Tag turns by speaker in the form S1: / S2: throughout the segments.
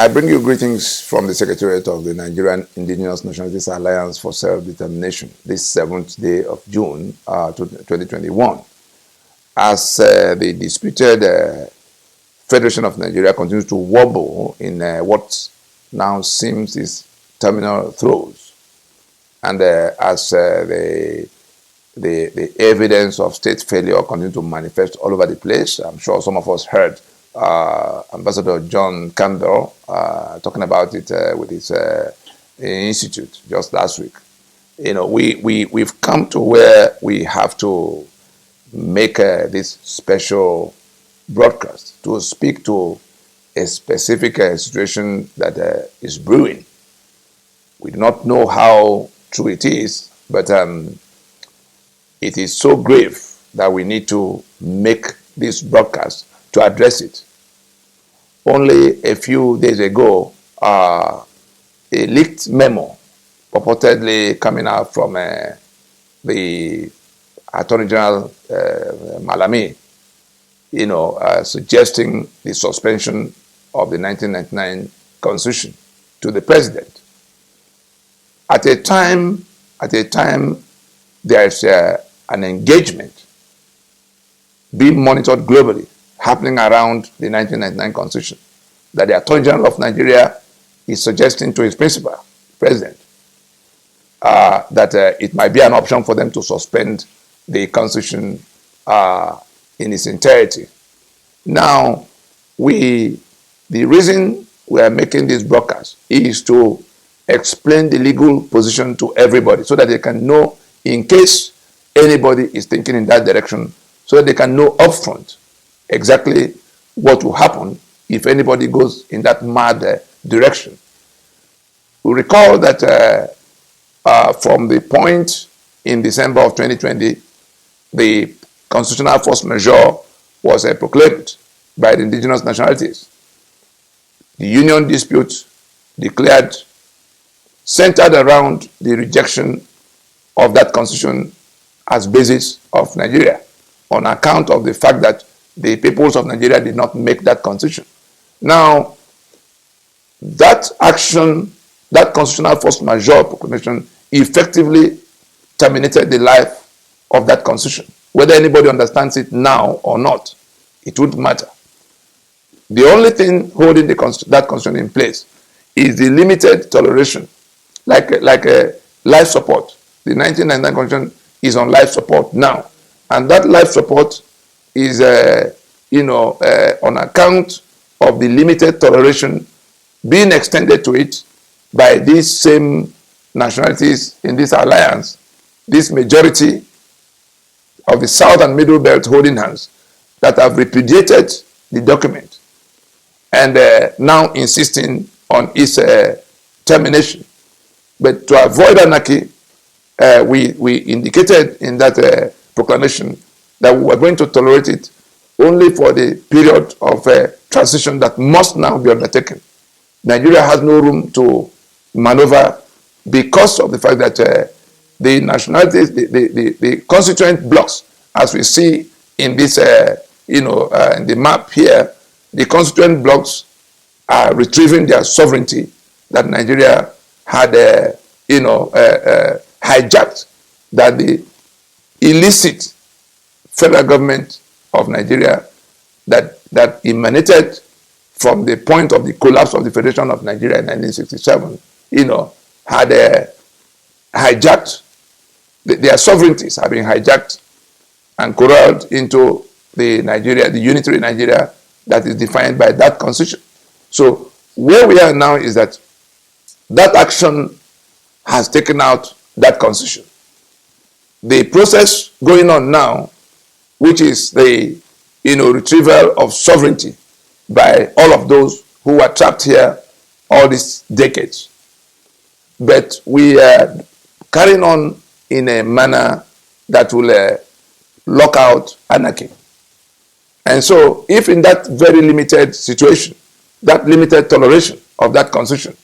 S1: I bring you greetings from the Secretariat of the Nigerian Indigenous Nationalities Alliance for Self-Determination, this 7th day of June 2021. As the disputed Federation of Nigeria continues to wobble in what now seems is terminal throes, and as the evidence of state failure continues to manifest all over the place, I'm sure some of us heard Ambassador John Campbell talking about it with his institute just last week. You know, we've come to where we have to make this special broadcast to speak to a specific situation that is brewing. We do not know how true it is, but it is so grave that we need to make this broadcast to address it. Only a few days ago, a leaked memo purportedly coming out from the Attorney General Malami, suggesting the suspension of the 1999 Constitution to the president. At a time, there is an engagement being monitored globally happening around the 1999 Constitution that the Attorney General of Nigeria is suggesting to his principal, president, that it might be an option for them to suspend the Constitution in its entirety. Now, the reason we are making this broadcast is to explain the legal position to everybody so that they can know, in case anybody is thinking in that direction, so that they can know upfront exactly what will happen if anybody goes in that mad direction. We recall that from the point in December of 2020, the constitutional force majeure was proclaimed by the indigenous nationalities. The union dispute declared centered around the rejection of that constitution as basis of Nigeria on account of the fact that the peoples of Nigeria did not make that constitution. Now, that action, that constitutional force majeure proclamation effectively terminated the life of that constitution. Whether anybody understands it now or not, it wouldn't matter. The only thing holding that constitution in place is the limited toleration, like a life support. The 1999 constitution is on life support now, and that life support is, on account of the limited toleration being extended to it by these same nationalities in this alliance, this majority of the South and Middle Belt holding hands that have repudiated the document and now insisting on its termination. But to avoid anarchy, we indicated in that proclamation that we were going to tolerate it only for the period of transition that must now be undertaken. Nigeria has no room to maneuver because of the fact that the nationalities, the constituent blocks, as we see in this, in the map here, the constituent blocks are retrieving their sovereignty that Nigeria had, hijacked, that the illicit federal government of Nigeria that emanated from the point of the collapse of the Federation of Nigeria in 1967, had hijacked, their sovereignties have been hijacked and corralled into the unitary Nigeria that is defined by that constitution. So where we are now is that action has taken out that constitution. The process going on now, which is the retrieval of sovereignty by all of those who were trapped here all these decades. But we are carrying on in a manner that will lock out anarchy. And so if in that very limited situation, that limited toleration of that constitution,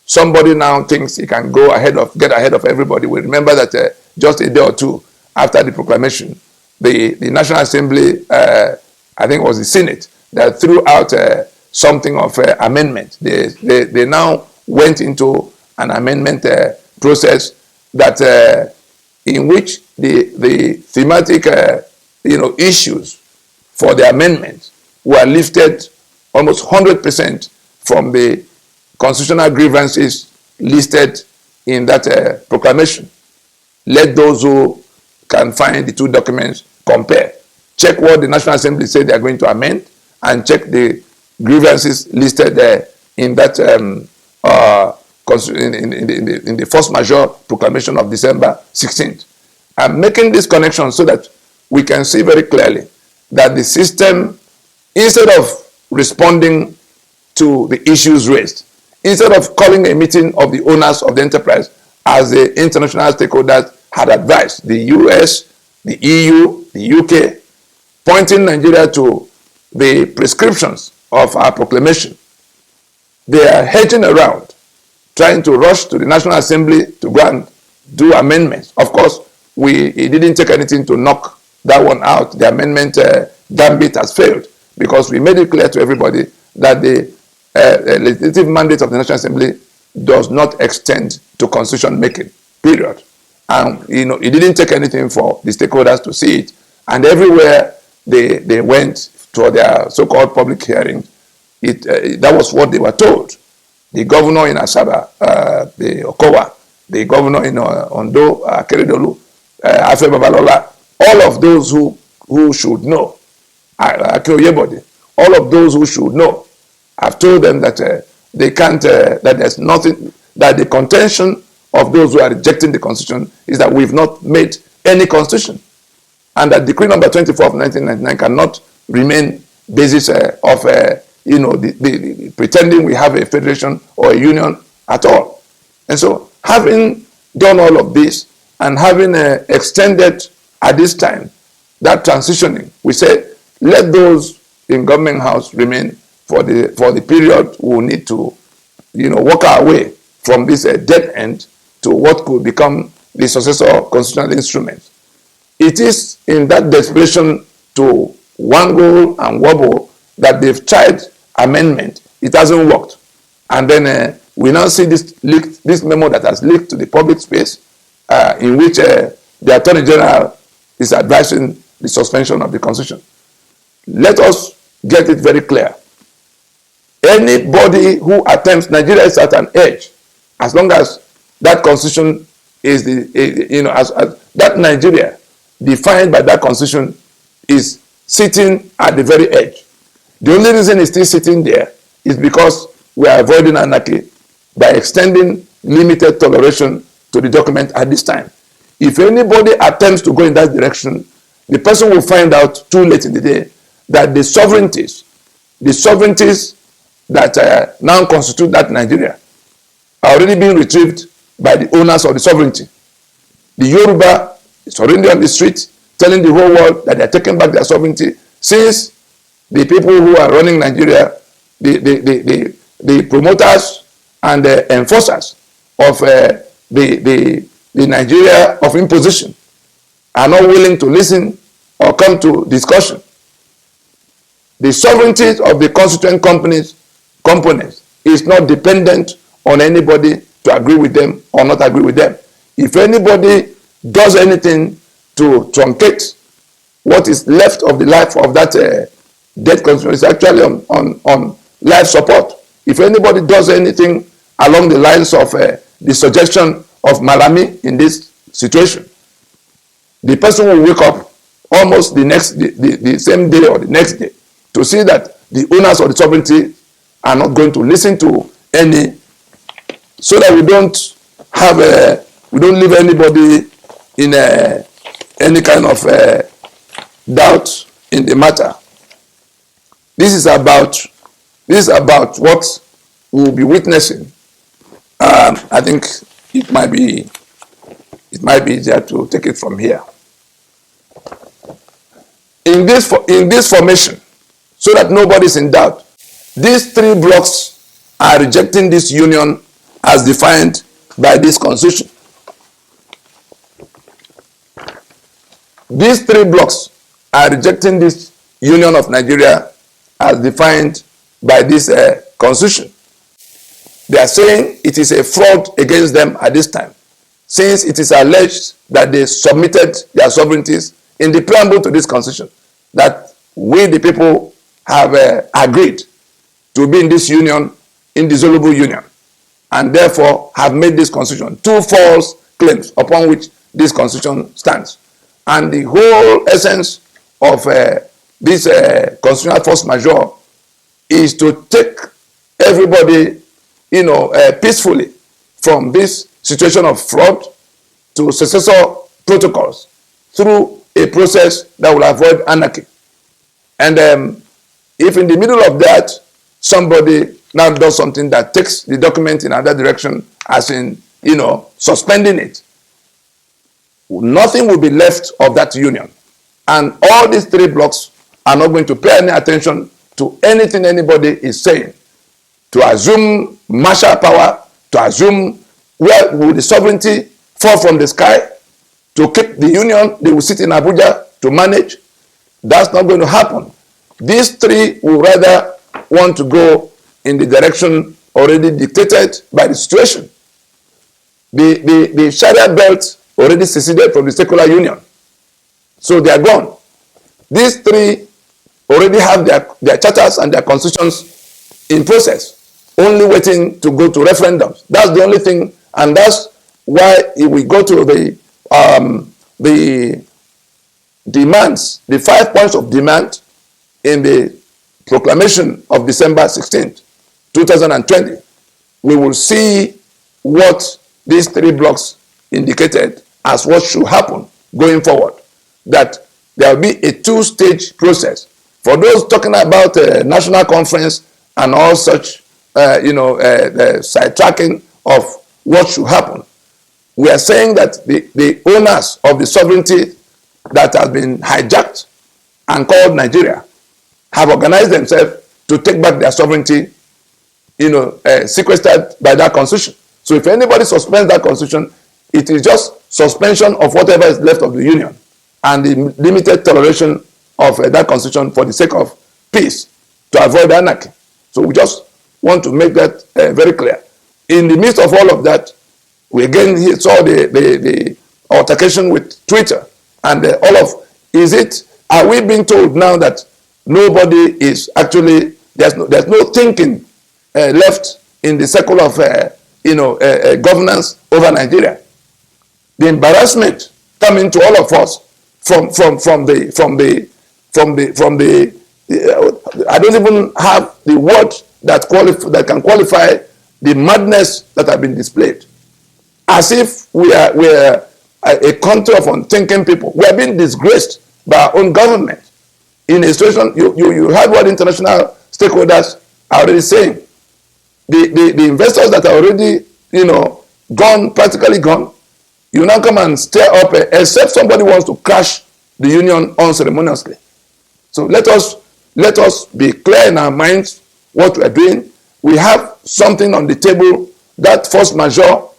S1: somebody now thinks he can get ahead of everybody, we remember that just a day or two after the proclamation, the National Assembly, I think it was the Senate, that threw out something of amendment. They now went into an amendment process that in which the thematic issues for the amendment were lifted almost 100% from the constitutional grievances listed in that proclamation. Let those who can find the two documents compare. Check what the National Assembly said they are going to amend, and check the grievances listed in that in the force majeure proclamation of December 16th. I'm making this connection so that we can see very clearly that the system, instead of responding to the issues raised, instead of calling a meeting of the owners of the enterprise as the international stakeholders had advised, the US, the EU, the UK, pointing Nigeria to the prescriptions of our proclamation, they are hedging around, trying to rush to the National Assembly to go and do amendments. Of course, it didn't take anything to knock that one out. The amendment gambit has failed, because we made it clear to everybody that the legislative mandate of the National Assembly does not extend to constitution making, period. And it didn't take anything for the stakeholders to see it. And everywhere they went for their so-called public hearing, that was what they were told. The governor in Asaba, the Okowa, the governor in Ondo, Akeredolu, Afe Babalola, all of those who should know, Akeoyebode, all of those who should know, I've told them that they can't, that there's nothing, that the contention of those who are rejecting the constitution is that we've not made any constitution, and that decree number 24 of 1999 cannot remain basis of the pretending we have a federation or a union at all. And so, having done all of this and having extended at this time that transitioning, we said, let those in government house remain for the period we will need to walk our way from this dead end to what could become the successor constitutional instrument. It is in that desperation to wangle and wobble that they've tried amendment. It hasn't worked. And then we now see this memo that has leaked to the public space, in which the Attorney General is advising the suspension of the Constitution. Let us get it very clear. Anybody who attempts, Nigeria is at an edge, as long as that Constitution is as that Nigeria defined by that Constitution is sitting at the very edge. The only reason it's still sitting there is because we are avoiding anarchy by extending limited toleration to the document at this time. If anybody attempts to go in that direction, the person will find out too late in the day that the sovereignties that now constitute that Nigeria are already being retrieved by the owners of the sovereignty. The Yoruba is already on the street telling the whole world that they are taking back their sovereignty, since the people who are running Nigeria, the promoters and the enforcers of the Nigeria of imposition, are not willing to listen or come to discussion. The sovereignty of the constituent components is not dependent on anybody to agree with them or not agree with them. If anybody does anything to truncate what is left of the life of that dead constitution, is actually on life support. If anybody does anything along the lines of the suggestion of Malami in this situation, the person will wake up almost the same day or the next day to see that the owners of the sovereignty are not going to listen to any, so that we don't leave anybody in any kind of doubt in the matter. This is about what we'll be witnessing. I think it might be easier to take it from here. In this formation, so that nobody's in doubt, these three blocks are rejecting this union as defined by this constitution. These three blocks are rejecting this union of Nigeria as defined by this constitution. They are saying it is a fraud against them at this time, since it is alleged that they submitted their sovereignties in the preamble to this constitution, that we the people have agreed to be in this union, indissoluble union, and therefore have made this constitution two false claims upon which this constitution stands. And the whole essence of this constitutional force majeure is to take everybody, peacefully from this situation of fraud to successor protocols through a process that will avoid anarchy. And if in the middle of that, somebody now does something that takes the document in another direction, as in, suspending it, nothing will be left of that union. And all these three blocks are not going to pay any attention to anything anybody is saying. To assume martial power, to assume where will the sovereignty fall from the sky, to keep the union, they will sit in Abuja to manage. That's not going to happen. These three will rather want to go in the direction already dictated by the situation. The Sharia belt already seceded from the secular union, so they are gone. These three already have their charters and their constitutions in process, only waiting to go to referendums. That's the only thing, and that's why if we go to the demands, the 5 points of demand in the proclamation of December 16th, 2020, we will see what these three blocks indicated as what should happen going forward. That there will be a two-stage process. For those talking about national conference and all such, sidetracking of what should happen, we are saying that the owners of the sovereignty that has been hijacked and called Nigeria have organized themselves to take back their sovereignty, sequestered by that constitution. So if anybody suspends that constitution, it is just suspension of whatever is left of the union and the limited toleration of that constitution for the sake of peace, to avoid anarchy. So we just want to make that very clear. In the midst of all of that, we again saw the altercation with Twitter and are we being told now that nobody is actually, there's no thinking left in the circle of governance over Nigeria? The embarrassment coming to all of us from the I don't even have the word that can qualify the madness that have been displayed. As if we are a country of unthinking people. We are being disgraced by our own government in a situation. You heard what international stakeholders are already saying. The investors that are already gone, practically gone, you now come and stir up, except somebody wants to crash the union unceremoniously. So let us be clear in our minds what we are doing. We have something on the table. That force majeure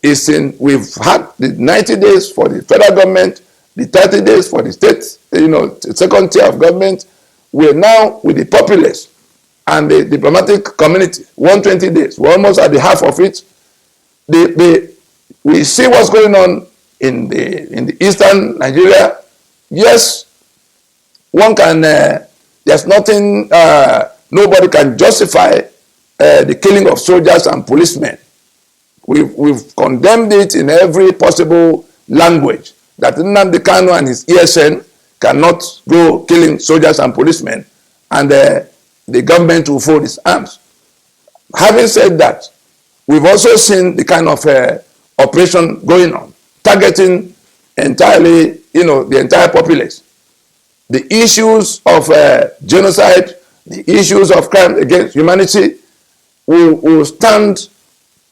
S1: is in. We've had the 90 days for the federal government, the 30 days for the state, the second tier of government. We're now with the populace and the diplomatic community, 120 days. We're almost at the half of it. We see what's going on in the eastern Nigeria. Yes, one can, there's nothing, nobody can justify the killing of soldiers and policemen. We've condemned it in every possible language, that Nnamdi Kanu and his ESN cannot go killing soldiers and policemen, and the government will fold its arms. Having said that, we've also seen the kind of operation going on, targeting entirely, the entire populace. The issues of genocide, the issues of crime against humanity will stand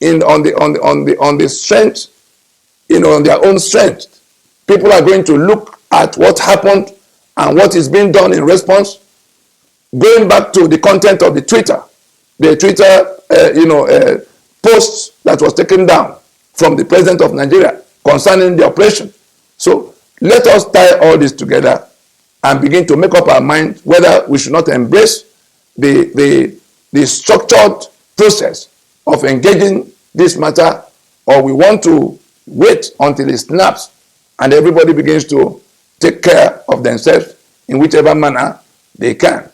S1: on the strength, on their own strength. People are going to look at what happened and what is being done in response. Going back to the content of the Twitter posts that was taken down from the president of Nigeria concerning the operation. So let us tie all this together and begin to make up our mind whether we should not embrace the the structured process of engaging this matter, or we want to wait until it snaps and everybody begins to take care of themselves in whichever manner they can.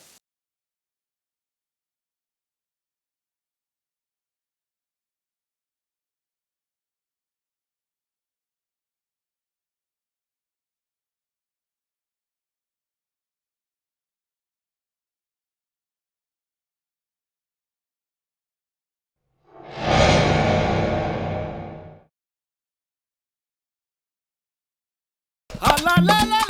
S2: La la la la.